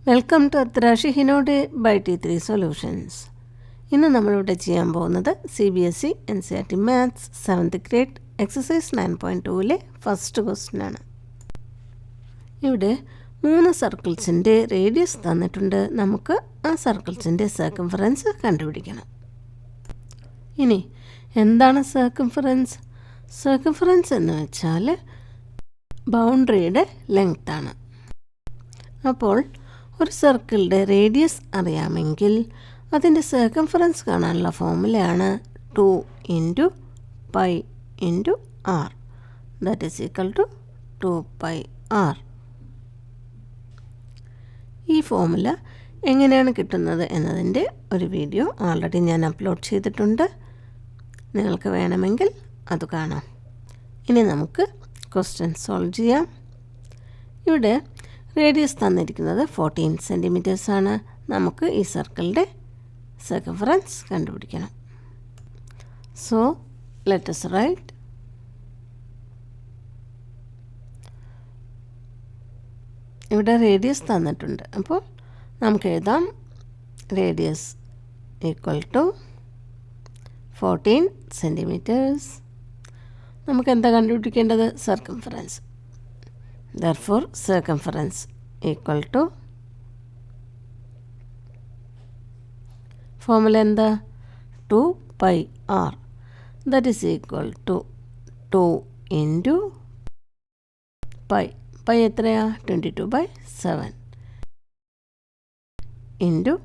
Welcome to അത്രാഷി ഹിനോഡ് by T3 solutions. ഇന്ന് നമ്മളിവിടെ ചെയ്യാൻ പോകുന്നത് CBSE NCERT maths 7th grade exercise 9.2ലെ ഫസ്റ്റ് ക്വസ്റ്റ്യൻ ആണ്. ഇവിടെ 3 സർക്കിൾസിൻ്റെ റേഡിയസ് തന്നിട്ടുണ്ട്. നമുക്ക് ആ സർക്കിൾസിൻ്റെ സർക്കംഫറൻസ് കണ്ടുപിടിക്കണം. ഇനി എന്താണ് സർക്കംഫറൻസ്? സർക്കംഫറൻസ് എന്ന് വെച്ചാൽ ബൗണ്ടറിയുടെ ലെങ്ത് ആണ്. അപ്പോൾ ഒരു സർക്കിളിൻ്റെ റേഡിയസ് അറിയാമെങ്കിൽ അതിൻ്റെ സർക്കംഫറൻസ് കാണാനുള്ള ഫോർമുലയാണ് 2 × π × r. That is equal to 2πr. ഈ ഫോർമുല എങ്ങനെയാണ് കിട്ടുന്നത് എന്നതിൻ്റെ ഒരു വീഡിയോ ഓൾറെഡി ഞാൻ അപ്ലോഡ് ചെയ്തിട്ടുണ്ട്. നിങ്ങൾക്ക് വേണമെങ്കിൽ അത് കാണാം. ഇനി നമുക്ക് ക്വസ്റ്റ്യൻ സോൾവ് ചെയ്യാം. ഇവിടെ റേഡിയസ് തന്നിരിക്കുന്നത് 14 സെൻറ്റിമീറ്റേഴ്സ് ആണ്. നമുക്ക് ഈ സർക്കിളിൻ്റെ സർക്കംഫറൻസ് കണ്ടുപിടിക്കണം. സോ ലെറ്റ് us റൈറ്റ് ഇവിടെ റേഡിയസ് തന്നിട്ടുണ്ട്. അപ്പോൾ നമുക്ക് എഴുതാം റേഡിയസ് ഈക്വൽ ടു 14 സെൻറ്റിമീറ്റേഴ്സ്. നമുക്ക് എന്താ കണ്ടുപിടിക്കേണ്ടത്? Circumference. Therefore, circumference equal to formula എന്താ? 2πr. That is equal to 2 × π. Pi എത്രയാ? 22/7 into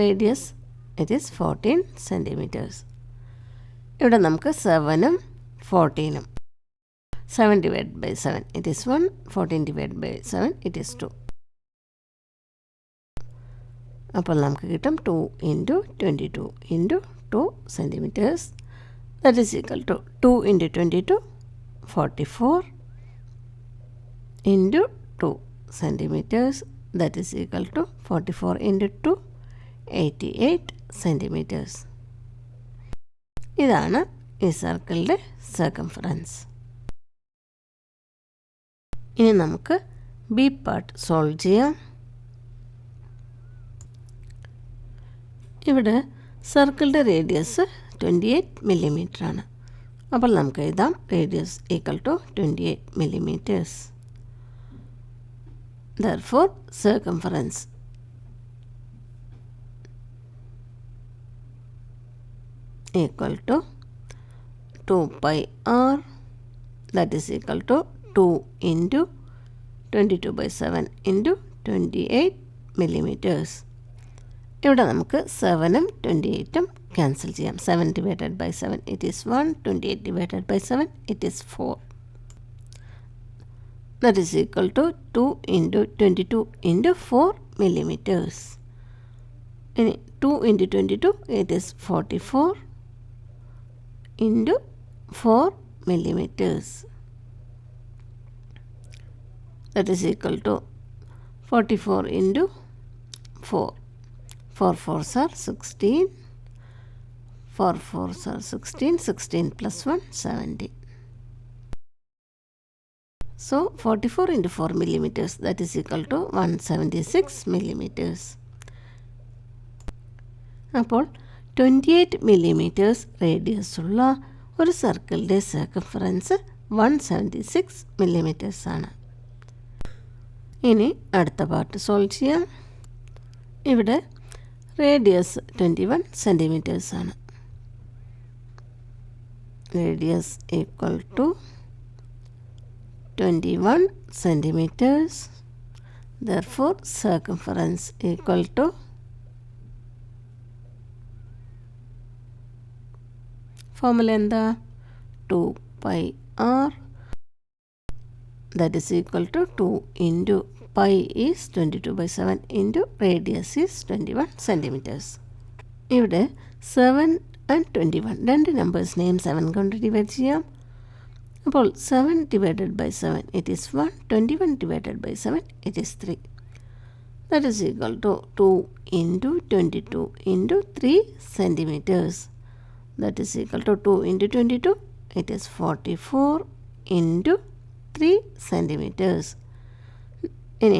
radius it is 14 centimetres. ഇവിടെ നമുക്ക് 7ഉം 14ഉം 7 divided by 7 it is 1, 14 divided by 7 it is 2. അപ്പോൾ നമുക്ക് കിട്ടും 2 × 22 × 2 centimetres. That is equal to 2 × 22 44 × 2 centimetres. That is equal to 44 × 2 88 centimetres. ഇതാണ് ഈ സർക്കിളിൻ്റെ സർക്കംഫറൻസ്. ഇനി നമുക്ക് ബി പാർട്ട് സോൾവ് ചെയ്യാം. ഇവിടെ സർക്കിളിൻ്റെ റേഡിയസ് 28 മില്ലിമീറ്റർ ആണ്. അപ്പോൾ നമുക്ക് എഴുതാം radius equal to 28 millimetres. Therefore circumference equal to 2πr. That is equal to 2 × 22/7 × 28 millimetres. ഇവിടെ നമുക്ക് 7ഉം 28ഉം ക്യാൻസൽ ചെയ്യാം. 7 divided by 7 it is 1, 28 divided by 7 it is 4. That is equal to 2 × 22 × 4 millimeters. ഇനി 2 × 22 it is 44 × 4 millimeters. That is equal to 44 × 4. 4 4s are 16. 4 4s are 16. 16 plus 1 17. So 44 × 4 millimeters, that is equal to 176 millimeters. അപ്പോൾ 28 millimeters radius ഉള്ള ഒരു സർക്കിളിൻ്റെ circumference 176 millimeters ആണ്. ഇനി അടുത്ത part solve ചെയ്യാം. ഇവിടെ റേഡിയസ് 21 സെൻറ്റിമീറ്റേഴ്സ് ആണ്. Radius equal to 21 centimetres. Therefore circumference equal to formula എന്താ? 2πr. That is equal to 2 × π is 22/7 × radius is 21 centimeters. ഇവിടെ 7 and 21 രണ്ട് നമ്പേഴ്സിനെയും 7 കൊണ്ട് ഡിവൈഡ് ചെയ്യാം. അപ്പോൾ 7 divided by 7 it is 1, 21 divided by 7 it is 3. That is equal to 2 × 22 × 3 centimeters. That is equal to 2 × 22 it is 44 × 3 centimeters. ഇനി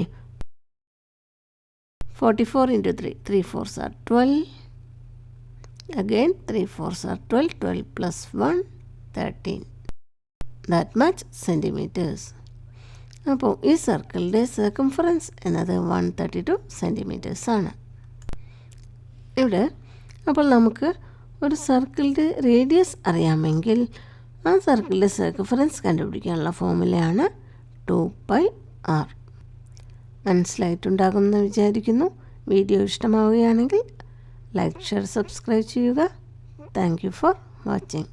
44 into 3. 3 4s are 12. Again 3 4s are 12. 12 plus 1, 13. That much centimeters. അപ്പോൾ ഈ സർക്കിളിൻ്റെ circumference എന്നത് 132 centimetres ആണ്. ഇവിടെ അപ്പോൾ നമുക്ക് ഒരു സർക്കിളിൻ്റെ റേഡിയസ് അറിയാമെങ്കിൽ ആ സർക്കിളിൻ്റെ സർക്കംഫറൻസ് കണ്ടുപിടിക്കാനുള്ള ഫോർമുലയാണ് 2πr. മനസ്സിലായിട്ടുണ്ടാകുമെന്ന് വിചാരിക്കുന്നു. വീഡിയോ ഇഷ്ടമാവുകയാണെങ്കിൽ ലൈക്ക്, ഷെയർ, സബ്സ്ക്രൈബ് ചെയ്യുക. Thank you for watching.